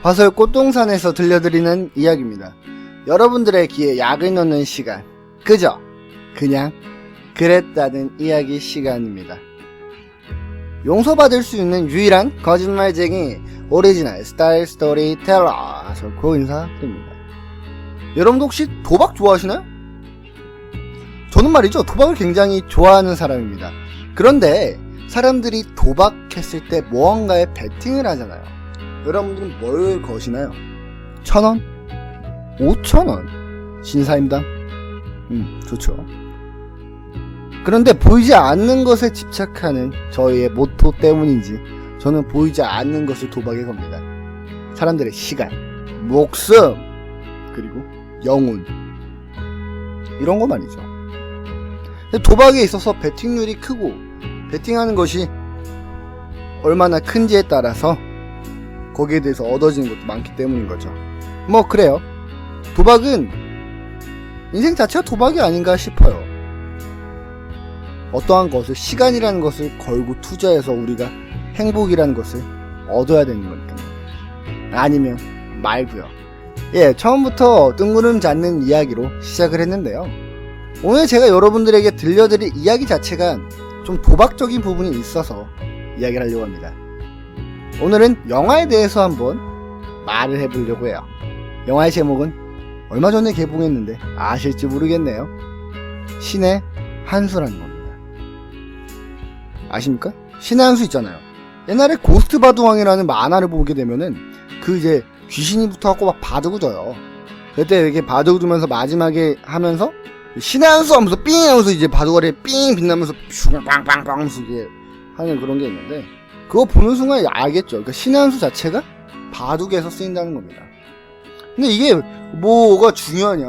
화솔 꽃동산에서 들려드리는 이야기입니다. 여러분들의 귀에 약을 넣는 시간, 그저 그냥 그랬다는 이야기 시간입니다. 용서받을 수 있는 유일한 거짓말쟁이 오리지널 스타일 스토리텔러 솔코 인사드립니다. 여러분도 혹시 도박 좋아하시나요? 저는 말이죠, 도박을 굉장히 좋아하는 사람입니다. 그런데 사람들이 도박했을 때 무언가에 베팅을 하잖아요. 여러분들은 뭘 거시나요? 1,000원? 5,000원? 신사임당? 좋죠. 그런데 보이지 않는 것에 집착하는 저희의 모토 때문인지 저는 보이지 않는 것을 도박에 겁니다. 사람들의 시간, 목숨, 그리고 영혼, 이런 거 말이죠. 도박에 있어서 베팅률이 크고 베팅하는 것이 얼마나 큰지에 따라서 거기에 대해서 얻어지는 것도 많기 때문인 거죠. 뭐 그래요. 도박은 인생 자체가 도박이 아닌가 싶어요. 어떠한 것을, 시간이라는 것을 걸고 투자해서 우리가 행복이라는 것을 얻어야 되는 거니까요. 아니면 말고요. 처음부터 뜬구름 잡는 이야기로 시작을 했는데요. 오늘 제가 여러분들에게 들려드릴 이야기 자체가 좀 도박적인 부분이 있어서 이야기를 하려고 합니다. 오늘은 영화에 대해서 한번 말을 해보려고 해요. 영화의 제목은 얼마 전에 개봉했는데 아실지 모르겠네요. 신의 한수라는 겁니다. 아십니까? 신의 한수 있잖아요. 옛날에 고스트 바둑왕이라는 만화를 보게 되면은 그 이제 귀신이 붙어갖고 막 바둑을 져요. 그때 이렇게 바둑을 두면서 마지막에 하면서 신의 한수 하면서 삥 하면서 이제 바둑알이 삥 빛나면서 빵빵빵 하면서 이제 하는 그런 게 있는데, 그거 보는 순간 알겠죠. 그러니까 신의 한수 자체가 바둑에서 쓰인다는 겁니다. 근데 이게 뭐가 중요하냐?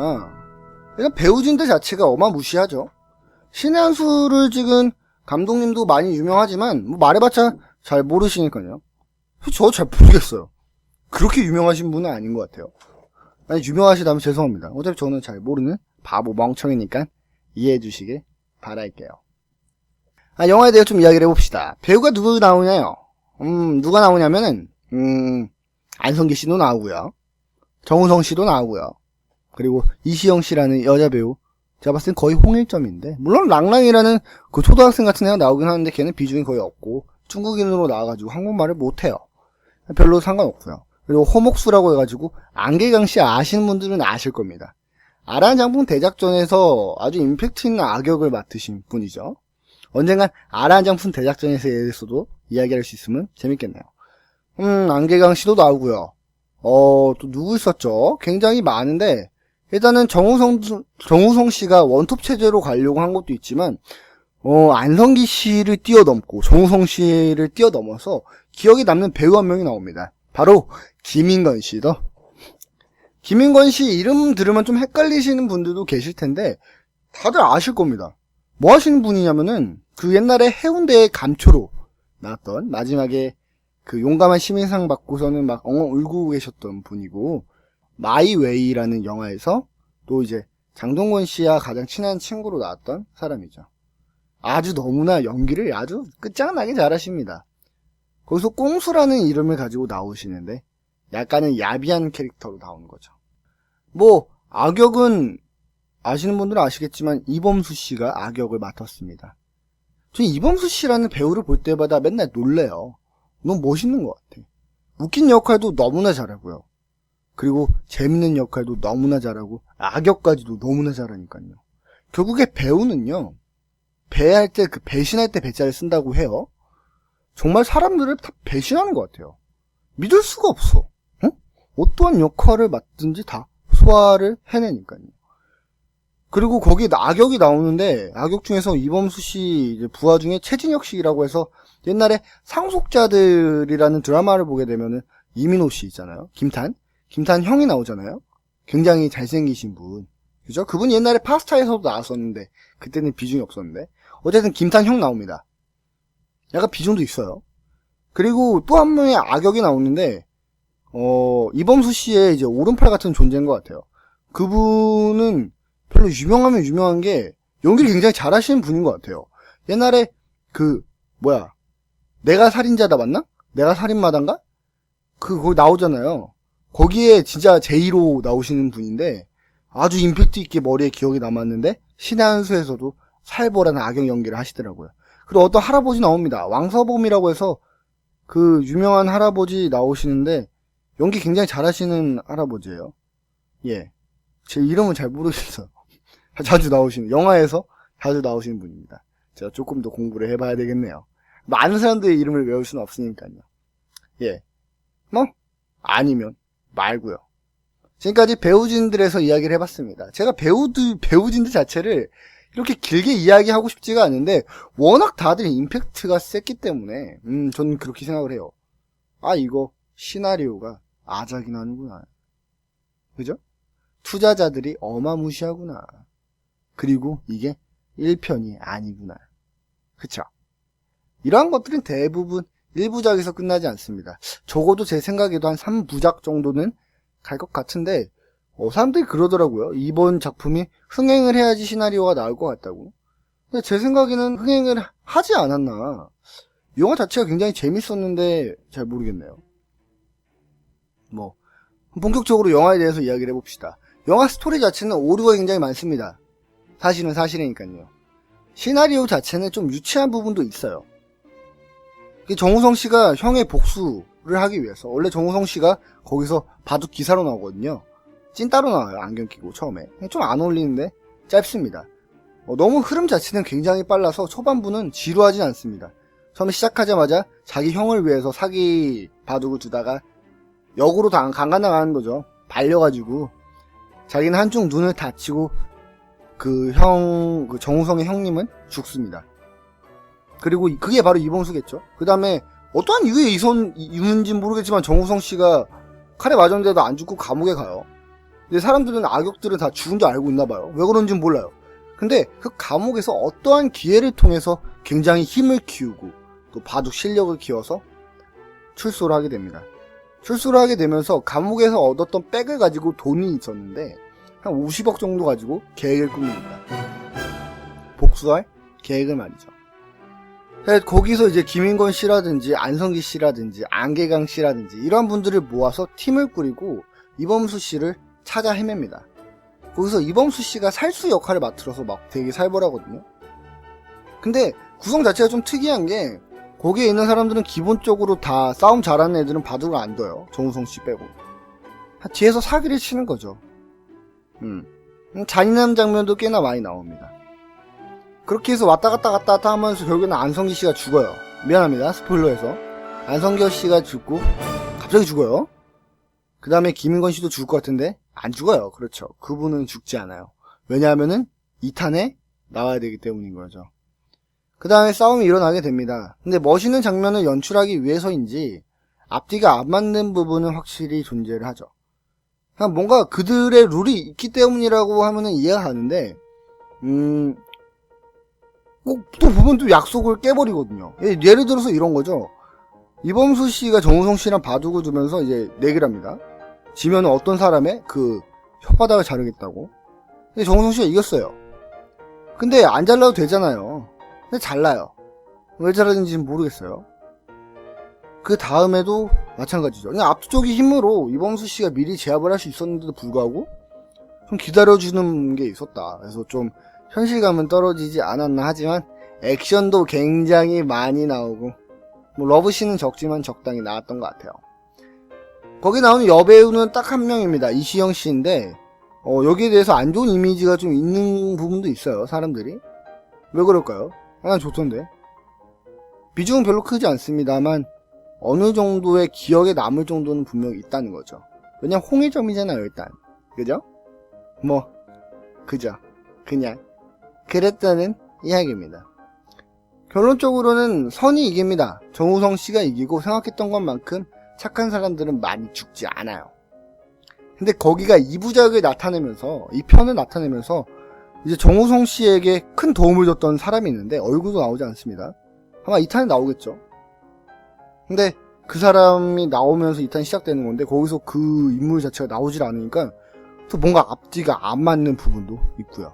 그러니까 배우진들 자체가 어마무시하죠. 신의 한수를 찍은 감독님도 많이 유명하지만 뭐 말해봤자 잘 모르시니까요. 저 잘 모르겠어요. 그렇게 유명하신 분은 아닌 것 같아요. 아니, 유명하시다면 죄송합니다. 어차피 저는 잘 모르는 바보 멍청이니까 이해해 주시길 바랄게요. 영화에 대해 좀 이야기를 해봅시다. 배우가 누구 나오냐요? 누가 나오냐면은 안성기 씨도 나오고요, 정우성 씨도 나오고요, 그리고 이시영 씨라는 여자 배우, 제가 봤을 땐 거의 홍일점인데, 물론 랑랑이라는 그 초등학생 같은 애가 나오긴 하는데 걔는 비중이 거의 없고 중국인으로 나와가지고 한국말을 못해요. 별로 상관없고요. 그리고 호목수라고 해가지고 안계강 씨 아시는 분들은 아실 겁니다. 아라한장풍 대작전에서 아주 임팩트 있는 악역을 맡으신 분이죠. 언젠간 아라한장풍 대작전에 대해서도 이야기할 수 있으면 재밌겠네요. 안계강 씨도 나오고요. 또 누구 있었죠? 굉장히 많은데, 일단은 정우성 씨가 원톱 체제로 가려고 한 것도 있지만, 안성기 씨를 뛰어넘고 정우성 씨를 뛰어넘어서 기억에 남는 배우 한 명이 나옵니다. 바로 김인권 씨도. 김인권 씨 이름 들으면 좀 헷갈리시는 분들도 계실 텐데 다들 아실 겁니다. 뭐 하시는 분이냐면은 그 옛날에 해운대의 감초로 나왔던, 마지막에 그 용감한 시민상 받고서는 막 엉엉 울고 계셨던 분이고, 마이웨이라는 영화에서 또 이제 장동건 씨와 가장 친한 친구로 나왔던 사람이죠. 아주 너무나 연기를 아주 끝장나게 잘하십니다. 거기서 꽁수라는 이름을 가지고 나오시는데 약간은 야비한 캐릭터로 나오는 거죠. 뭐 악역은 아시는 분들은 아시겠지만 이범수 씨가 악역을 맡았습니다. 저는 이범수 씨라는 배우를 볼 때마다 맨날 놀래요. 너무 멋있는 것 같아. 웃긴 역할도 너무나 잘하고요. 그리고 재밌는 역할도 너무나 잘하고 악역까지도 너무나 잘하니까요. 결국에 배우는요, 배할 때 그 배신할 때 배자를 쓴다고 해요. 정말 사람들을 다 배신하는 것 같아요. 믿을 수가 없어. 어떠한 역할을 맡든지 다 소화를 해내니까요. 그리고 거기 악역이 나오는데, 악역 중에서 이범수 씨 이제 부하 중에 최진혁 씨라고 해서 옛날에 상속자들이라는 드라마를 보게 되면은 이민호 씨 있잖아요. 김탄 형이 나오잖아요. 굉장히 잘생기신 분. 그죠? 그분 옛날에 파스타에서도 나왔었는데 그때는 비중이 없었는데 어쨌든 김탄 형 나옵니다. 약간 비중도 있어요. 그리고 또 한 명의 악역이 나오는데 이범수 씨의 이제 오른팔 같은 존재인 것 같아요. 그분은 별로 유명하면 유명한 게 연기를 굉장히 잘하시는 분인 것 같아요. 옛날에 내가 살인자다 맞나? 내가 살인마단가? 거기 나오잖아요. 거기에 진짜 제2로 나오시는 분인데 아주 임팩트 있게 머리에 기억이 남았는데 신의 한 수에서도 살벌한 악역 연기를 하시더라고요. 그리고 어떤 할아버지 나옵니다. 왕서범이라고 해서 그 유명한 할아버지 나오시는데 연기 굉장히 잘하시는 할아버지예요. 예, 제 이름은 잘 모르겠어요. 자주 나오시는, 영화에서 자주 나오시는 분입니다. 제가 조금 더 공부를 해봐야 되겠네요. 많은 사람들의 이름을 외울 수는 없으니까요. 예, 뭐 아니면 말고요. 지금까지 배우진들에서 이야기를 해봤습니다. 제가 배우진들 자체를 이렇게 길게 이야기하고 싶지가 않은데 워낙 다들 임팩트가 셌기 때문에 저는 그렇게 생각을 해요. 아, 이거 시나리오가 아작이 나는구나. 그죠? 투자자들이 어마무시하구나. 그리고 이게 1편이 아니구나. 그쵸? 이러한 것들은 대부분 1부작에서 끝나지 않습니다. 적어도 제 생각에도 한 3부작 정도는 갈 것 같은데 사람들이 그러더라고요. 이번 작품이 흥행을 해야지 시나리오가 나올 것 같다고. 근데 제 생각에는 흥행을 하지 않았나. 영화 자체가 굉장히 재밌었는데 잘 모르겠네요. 뭐 본격적으로 영화에 대해서 이야기를 해봅시다. 영화 스토리 자체는 오류가 굉장히 많습니다. 사실은 사실이니까요. 시나리오 자체는 좀 유치한 부분도 있어요. 정우성 씨가 형의 복수를 하기 위해서, 원래 정우성 씨가 거기서 바둑 기사로 나오거든요. 찐따로 나와요. 안경 끼고 처음에. 좀 안 어울리는데 짧습니다. 너무 흐름 자체는 굉장히 빨라서 초반부는 지루하진 않습니다. 처음에 시작하자마자 자기 형을 위해서 사기 바둑을 두다가 역으로 강간당하는 거죠. 발려가지고 자기는 한쪽 눈을 다치고 그 정우성의 형님은 죽습니다. 그리고 그게 바로 이범수겠죠. 그 다음에 어떠한 이유에 이유인지는 모르겠지만 정우성 씨가 칼에 맞았는데도 안 죽고 감옥에 가요. 근데 사람들은, 악역들은 다 죽은 줄 알고 있나 봐요. 왜 그런지는 몰라요. 근데 그 감옥에서 어떠한 기회를 통해서 굉장히 힘을 키우고 또 바둑 실력을 키워서 출소를 하게 됩니다. 출소를 하게 되면서 감옥에서 얻었던 백을 가지고 돈이 있었는데 한 50억 정도 가지고 계획을 꾸밉니다. 복수할 계획을 말이죠. 거기서 이제 김인권 씨라든지 안성기 씨라든지 안계강 씨라든지 이런 분들을 모아서 팀을 꾸리고 이범수 씨를 찾아 헤맵니다. 거기서 이범수 씨가 살수 역할을 맡으러서 막 되게 살벌하거든요. 근데 구성 자체가 좀 특이한 게 거기에 있는 사람들은 기본적으로 다 싸움 잘하는 애들은 바둑을 안 둬요. 정우성 씨 빼고. 뒤에서 사기를 치는 거죠. 잔인한 장면도 꽤나 많이 나옵니다. 그렇게 해서 왔다 갔다 하면서 결국에는 안성기 씨가 죽어요. 미안합니다. 스포일러에서. 안성기 씨가 죽고 갑자기 죽어요. 그 다음에 김인권 씨도 죽을 것 같은데 안 죽어요. 그렇죠. 그분은 죽지 않아요. 왜냐하면은 2탄에 나와야 되기 때문인 거죠. 그 다음에 싸움이 일어나게 됩니다. 근데 멋있는 장면을 연출하기 위해서인지 앞뒤가 안 맞는 부분은 확실히 존재를 하죠. 그냥 뭔가 그들의 룰이 있기 때문이라고 하면은 이해가 가는데 또 보면 또 약속을 깨버리거든요. 예를 들어서 이런 거죠. 이범수 씨가 정우성 씨랑 바둑을 두면서 이제 내기를 합니다. 지면 어떤 사람의 그 혓바닥을 자르겠다고. 근데 정우성 씨가 이겼어요. 근데 안 잘라도 되잖아요. 근데 잘라요. 왜 잘라는지는 모르겠어요. 그 다음에도 마찬가지죠. 그냥 압도적인 힘으로 이범수 씨가 미리 제압을 할 수 있었는데도 불구하고 좀 기다려주는 게 있었다. 그래서 좀 현실감은 떨어지지 않았나 하지만 액션도 굉장히 많이 나오고 뭐 러브씬은 적지만 적당히 나왔던 것 같아요. 거기 나오는 여배우는 딱 한 명입니다. 이시영 씨인데 여기에 대해서 안 좋은 이미지가 좀 있는 부분도 있어요. 사람들이. 왜 그럴까요? 난 좋던데. 비중은 별로 크지 않습니다만 어느 정도의 기억에 남을 정도는 분명히 있다는 거죠. 왜냐면 홍일점이잖아요. 일단. 그죠? 뭐 그죠. 그냥 그랬다는 이야기입니다. 결론적으로는 선이 이깁니다. 정우성 씨가 이기고 생각했던 것만큼 착한 사람들은 많이 죽지 않아요. 근데 거기가 2부작을 나타내면서, 2편을 나타내면서 이제 정우성 씨에게 큰 도움을 줬던 사람이 있는데 얼굴도 나오지 않습니다. 아마 2탄에 나오겠죠. 근데 그 사람이 나오면서 2탄이 시작되는 건데 거기서 그 인물 자체가 나오질 않으니까 또 뭔가 앞뒤가 안 맞는 부분도 있고요.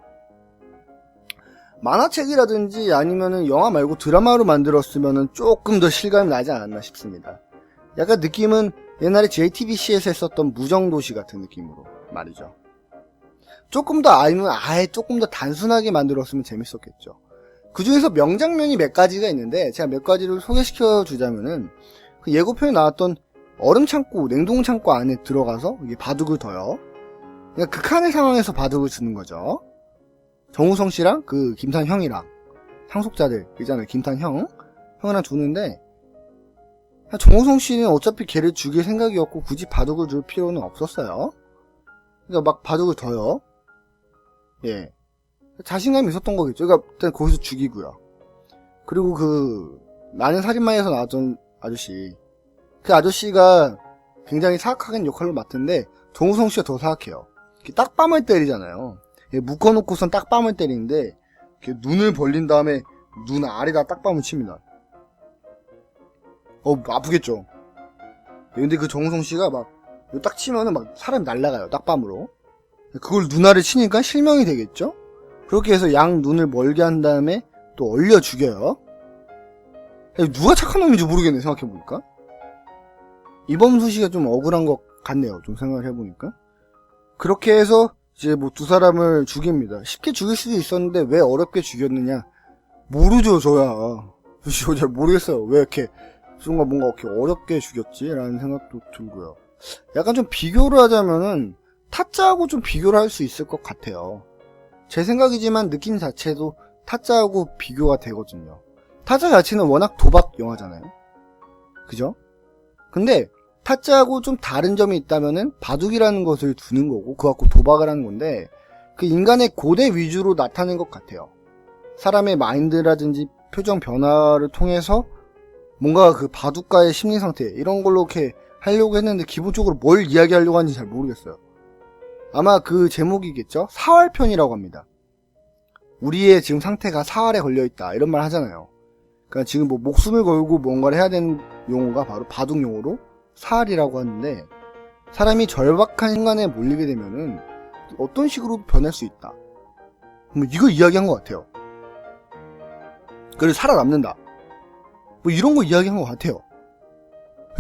만화책이라든지 아니면은 영화 말고 드라마로 만들었으면은 조금 더 실감이 나지 않았나 싶습니다. 약간 느낌은 옛날에 JTBC에서 했었던 무정도시 같은 느낌으로 말이죠. 조금 더 아니면 아예 조금 더 단순하게 만들었으면 재밌었겠죠. 그 중에서 명장면이 몇 가지가 있는데 제가 몇 가지를 소개시켜 주자면은 그 예고편에 나왔던 얼음창고, 냉동창고 안에 들어가서 이게 바둑을 둬요. 그러니까 극한의 상황에서 바둑을 두는 거죠. 정우성 씨랑 그 김탄 형이랑 상속자들 있잖아요. 김탄 형이랑 두는데 정우성 씨는 어차피 걔를 죽일 생각이었고 굳이 바둑을 둘 필요는 없었어요. 그러니까 막 바둑을 둬요. 예. 자신감이 있었던 거겠죠. 그러니까 일단 거기서 죽이고요. 그리고 그 나는 살인마에서 나왔던 아저씨, 그 아저씨가 굉장히 사악한 역할로 맡은데 정우성 씨가 더 사악해요. 딱밤을 때리잖아요. 묶어놓고선 딱밤을 때리는데 눈을 벌린 다음에 눈 아래다 딱밤을 칩니다. 아프겠죠. 근데 그 정우성 씨가 막 딱 치면은 막 사람이 날아가요. 딱밤으로. 그걸 눈 아래 치니까 실명이 되겠죠. 그렇게 해서 양 눈을 멀게 한 다음에 또 얼려 죽여요. 누가 착한 놈인지 모르겠네, 생각해보니까. 이범수 씨가 좀 억울한 것 같네요, 좀 생각을 해보니까. 그렇게 해서 이제 뭐 두 사람을 죽입니다. 쉽게 죽일 수도 있었는데 왜 어렵게 죽였느냐? 모르죠, 저야. 저 잘 모르겠어요. 왜 이렇게 뭔가 이렇게 어렵게 죽였지라는 생각도 들고요. 약간 좀 비교를 하자면은 타짜하고 좀 비교를 할 수 있을 것 같아요. 제 생각이지만 느낌 자체도 타짜하고 비교가 되거든요. 타짜 자체는 워낙 도박 영화잖아요. 그죠? 근데 타짜하고 좀 다른 점이 있다면은 바둑이라는 것을 두는 거고 그거 갖고 도박을 하는 건데 그 인간의 고대 위주로 나타낸 것 같아요. 사람의 마인드라든지 표정 변화를 통해서 뭔가 그 바둑가의 심리 상태 이런 걸로 이렇게 하려고 했는데 기본적으로 뭘 이야기하려고 하는지 잘 모르겠어요. 아마 그 제목이겠죠? 사활편이라고 합니다. 우리의 지금 상태가 사활에 걸려있다 이런 말 하잖아요. 그러니까 지금 뭐 목숨을 걸고 뭔가를 해야 되는 용어가 바로 바둑 용어로 사활이라고 하는데 사람이 절박한 순간에 몰리게 되면은 어떤 식으로 변할 수 있다. 뭐 이거 이야기한 것 같아요. 그래서 살아남는다. 뭐 이런 거 이야기한 것 같아요.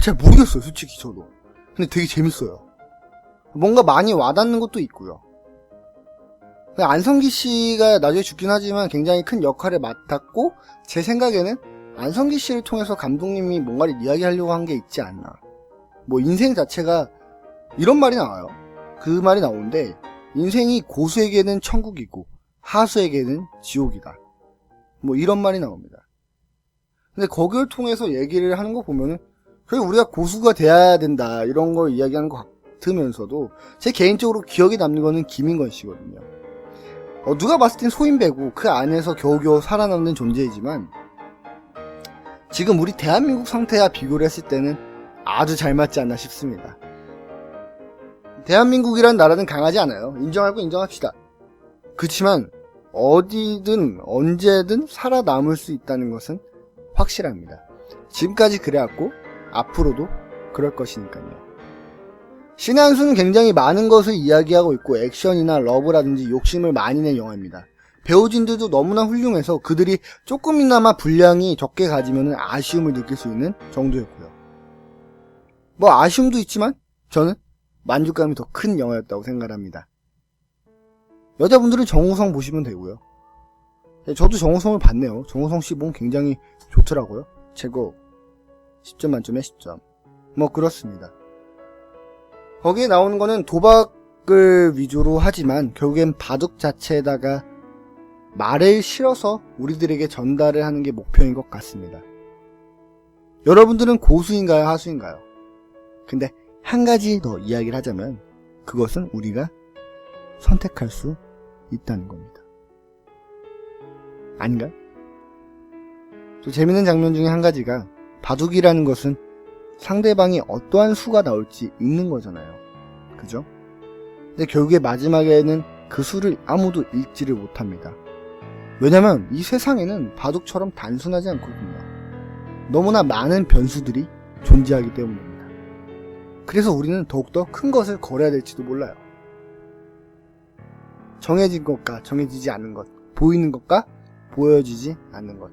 잘 모르겠어요, 솔직히 저도. 근데 되게 재밌어요. 뭔가 많이 와닿는 것도 있고요. 안성기 씨가 나중에 죽긴 하지만 굉장히 큰 역할을 맡았고 제 생각에는 안성기 씨를 통해서 감독님이 뭔가를 이야기하려고 한 게 있지 않나. 뭐 인생 자체가 이런 말이 나와요. 그 말이 나오는데 인생이 고수에게는 천국이고 하수에게는 지옥이다. 뭐 이런 말이 나옵니다. 근데 거기를 통해서 얘기를 하는 거 보면은 그래 우리가 고수가 돼야 된다 이런 걸 이야기하는 것 같으면서도 제 개인적으로 기억에 남는 거는 김인권 씨거든요. 누가 봤을 땐 소인배고 그 안에서 겨우겨우 살아남는 존재이지만 지금 우리 대한민국 상태와 비교를 했을 때는 아주 잘 맞지 않나 싶습니다. 대한민국이란 나라는 강하지 않아요. 인정하고 인정합시다. 그렇지만 어디든 언제든 살아남을 수 있다는 것은 확실합니다. 지금까지 그래왔고 앞으로도 그럴 것이니까요. 신의 한 수는 굉장히 많은 것을 이야기하고 있고 액션이나 러브라든지 욕심을 많이 낸 영화입니다. 배우진들도 너무나 훌륭해서 그들이 조금이나마 분량이 적게 가지면 아쉬움을 느낄 수 있는 정도였고요. 뭐 아쉬움도 있지만 저는 만족감이 더 큰 영화였다고 생각합니다. 여자분들은 정우성 보시면 되고요. 저도 정우성을 봤네요. 정우성 씨 몸 굉장히 좋더라고요. 최고 10점 만점에 10점. 뭐 그렇습니다. 거기에 나오는 거는 도박을 위주로 하지만 결국엔 바둑 자체에다가 말을 실어서 우리들에게 전달을 하는 게 목표인 것 같습니다. 여러분들은 고수인가요? 하수인가요? 근데 한 가지 더 이야기를 하자면 그것은 우리가 선택할 수 있다는 겁니다. 아닌가요? 또 재밌는 장면 중에 한 가지가 바둑이라는 것은 상대방이 어떠한 수가 나올지 읽는 거잖아요. 그죠? 근데 결국에 마지막에는 그 수를 아무도 읽지를 못합니다. 왜냐면 이 세상에는 바둑처럼 단순하지 않거든요. 너무나 많은 변수들이 존재하기 때문입니다. 그래서 우리는 더욱더 큰 것을 걸어야 될지도 몰라요. 정해진 것과 정해지지 않는 것, 보이는 것과 보여지지 않는 것,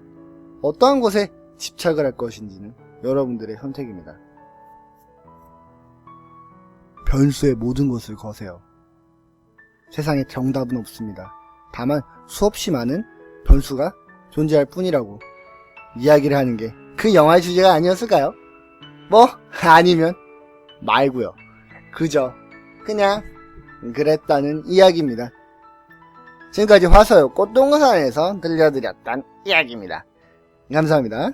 어떠한 것에 집착을 할 것인지는 여러분들의 선택입니다. 변수의 모든 것을 거세요. 세상에 정답은 없습니다. 다만 수없이 많은 변수가 존재할 뿐이라고 이야기를 하는 게 그 영화의 주제가 아니었을까요? 뭐 아니면 말고요. 그저 그냥 그랬다는 이야기입니다. 지금까지 화서요 꽃동산에서 들려드렸던 이야기입니다. 감사합니다.